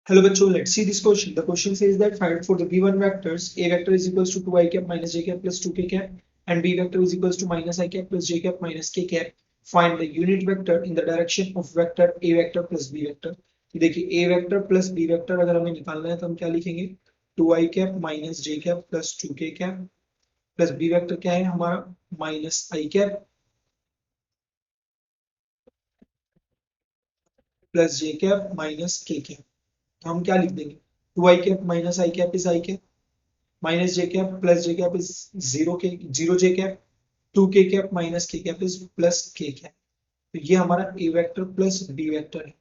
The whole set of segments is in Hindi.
Hello bachcho, let's see this question. The question says that find for the given vectors, a vector is equals to 2 I cap minus j cap plus 2k cap and b vector is equals to minus I cap plus j cap minus k cap. Find the unit vector in the direction of vector a vector plus b vector. तो देखिए a vector plus b vector अगर हमें निकालना है तो हम क्या लिखेंगे 2 I cap minus j cap plus 2k cap plus b vector क्या है हमारा minus I cap plus j cap minus k cap. तो हम क्या लिख देंगे 2 I cap minus I cap is I cap minus j cap plus j cap is 0 j cap 2 k cap minus k cap is plus k cap. तो ये हमारा a vector plus b vector है.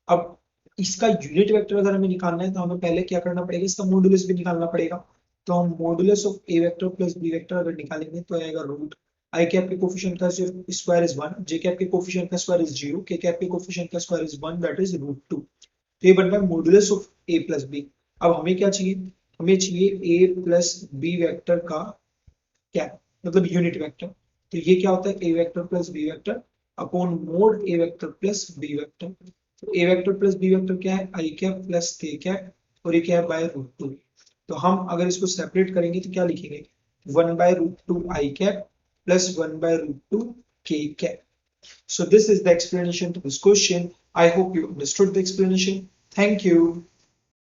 अब इसका यूनिट वेक्टर अगर हमें निकालना है तो हमें पहले क्या करना पड़ेगा, इसका मॉडुलस भी निकालना पड़ेगा. तो हम modulus of a vector plus b vector अगर निकालेंगे तो आएगा रूट i कैप के कोफिशिएंट का स्क्वायर इज 1, j कैप के कोफिशिएंट का स्क्वायर इज 0, k कैप के कोफिशिएंट का square is 1, that is root 2. तो ये बन रहा है modulus of a plus b. अब हमें क्या चाहिए, हमें चाहिए a प्लस b वेक्टर का कैप मतलब यूनिट वेक्टर. तो ये क्या होता है a vector plus b vector upon mode a vector plus b vector. तो a vector plus b vector क्या है i cap plus k cap और ये क्या है बाय रूट 2. तो हम अगर इसको सेपरेट करेंगे तो क्या लिखेंगे 1 by root 2 i cap plus 1 by root 2 k cap. So this is the explanation to this question. I hope you understood the explanation. Thank you.